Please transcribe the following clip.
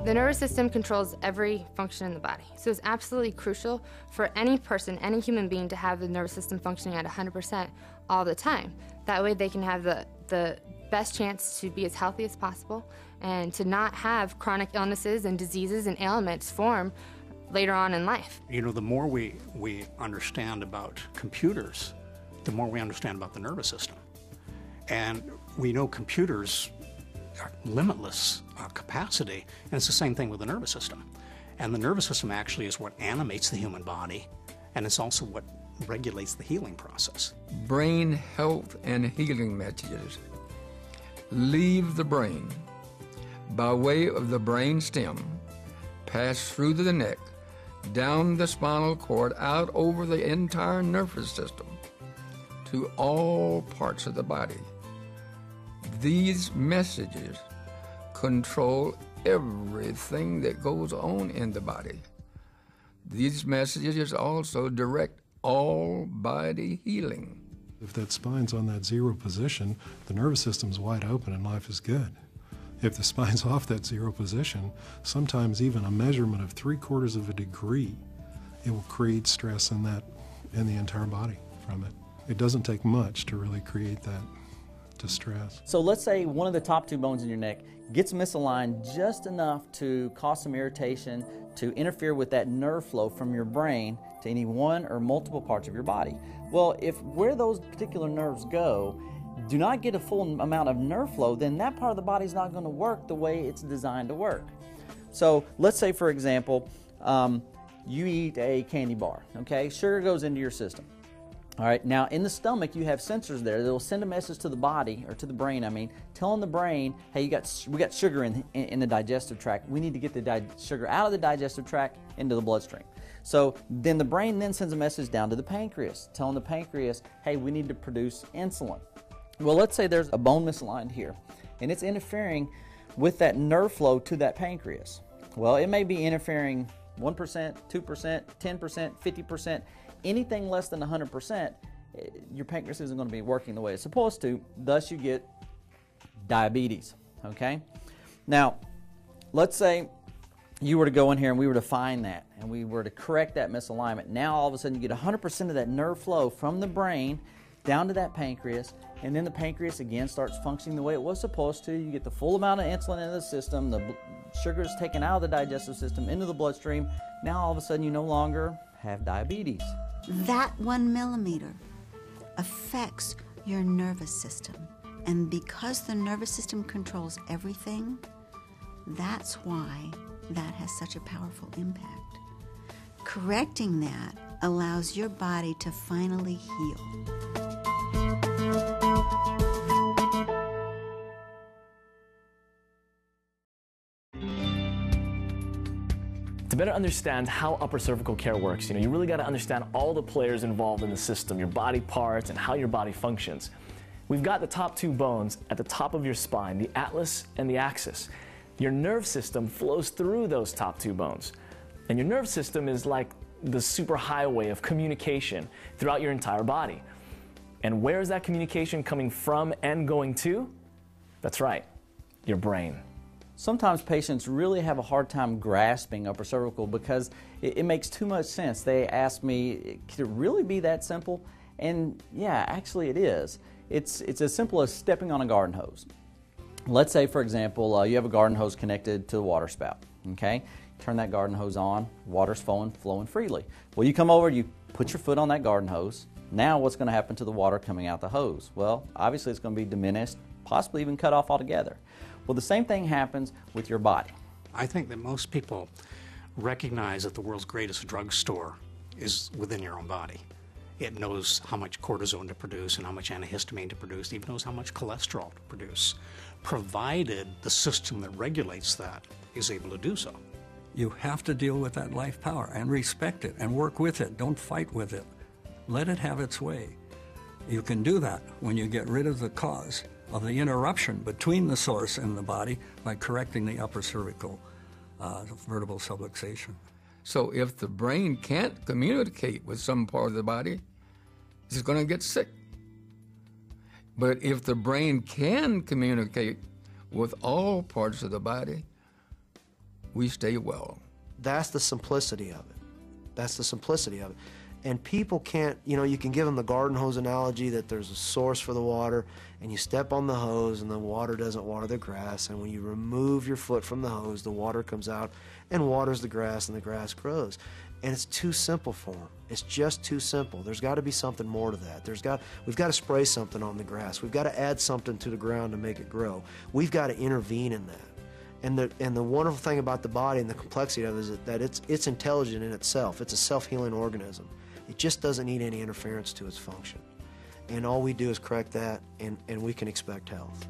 The nervous system controls every function in the body, so it's absolutely crucial for any person, any human being, to have the nervous system functioning at 100% all the time. That way they can have the best chance to be as healthy as possible and to not have chronic illnesses and diseases and ailments form later on in life. You know, the more we understand about computers, the more we understand about the nervous system. And we know computers are limitless capacity, and it's the same thing with the nervous system. And the nervous system actually is what animates the human body, and it's also what regulates the healing process. Brain health and healing messages leave the brain by way of the brain stem, pass through the neck, down the spinal cord, out over the entire nervous system to all parts of the body. These messages control everything that goes on in the body. These messages also direct all body healing. If that spine's on that zero position, the nervous system's wide open and life is good. If the spine's off that zero position, sometimes even a measurement of 3/4 of a degree, it will create stress in the entire body from it. It doesn't take much to really create that distress. So let's say one of the top two bones in your neck gets misaligned just enough to cause some irritation, to interfere with that nerve flow from your brain to any one or multiple parts of your body. Well, if where those particular nerves go do not get a full amount of nerve flow, then that part of the body is not going to work the way it's designed to work. So let's say, for example, you eat a candy bar, okay? Sugar goes into your system. All right, now in the stomach you have sensors there that will send a message to the body, or to the brain, I mean, telling the brain, hey, we got sugar in the digestive tract. We need to get the sugar out of the digestive tract into the bloodstream. So then the brain then sends a message down to the pancreas, telling the pancreas, hey, we need to produce insulin. Well, let's say there's a bone misaligned here, and it's interfering with that nerve flow to that pancreas. Well, it may be interfering 1%, 2%, 10%, 50%. Anything less than 100%, your pancreas isn't going to be working the way it's supposed to, thus you get diabetes, okay? Now, let's say you were to go in here and we were to find that, and we were to correct that misalignment. Now, all of a sudden, you get 100% of that nerve flow from the brain down to that pancreas, and then the pancreas again starts functioning the way it was supposed to. You get the full amount of insulin into the system, the sugar is taken out of the digestive system into the bloodstream. Now, all of a sudden, you no longer have diabetes. That 1 millimeter affects your nervous system. And because the nervous system controls everything, that's why that has such a powerful impact. Correcting that allows your body to finally heal. To better understand how upper cervical care works, you really got to understand all the players involved in the system, your body parts, and how your body functions. We've got the top two bones at the top of your spine, the atlas and the axis. Your nerve system flows through those top two bones. And your nerve system is like the superhighway of communication throughout your entire body. And where is that communication coming from and going to? That's right, your brain. Sometimes patients really have a hard time grasping upper cervical because it makes too much sense. They ask me, could it really be that simple? And yeah, actually it is. It's as simple as stepping on a garden hose. Let's say, for example, you have a garden hose connected to the water spout, okay? Turn that garden hose on, water's flowing freely. Well, you come over, you put your foot on that garden hose. Now what's going to happen to the water coming out the hose? Well, obviously it's going to be diminished, possibly even cut off altogether. Well, the same thing happens with your body. I think that most people recognize that the world's greatest drugstore is within your own body. It knows how much cortisone to produce and how much antihistamine to produce. It even knows how much cholesterol to produce, provided the system that regulates that is able to do so. You have to deal with that life power and respect it and work with it. Don't fight with it. Let it have its way. You can do that when you get rid of the cause of the interruption between the source and the body by correcting the upper cervical vertebral subluxation. So if the brain can't communicate with some part of the body, it's going to get sick. But if the brain can communicate with all parts of the body, we stay well. That's the simplicity of it. That's the simplicity of it. And people can't, you know, you can give them the garden hose analogy that there's a source for the water, and you step on the hose and the water doesn't water the grass, and when you remove your foot from the hose, the water comes out and waters the grass and the grass grows. And it's too simple for them. It's just too simple. There's got to be something more to that. We've got to spray something on the grass. We've got to add something to the ground to make it grow. We've got to intervene in that. And the wonderful thing about the body and the complexity of it is that it's intelligent in itself. It's a self-healing organism. It just doesn't need any interference to its function. And all we do is correct that, and we can expect health.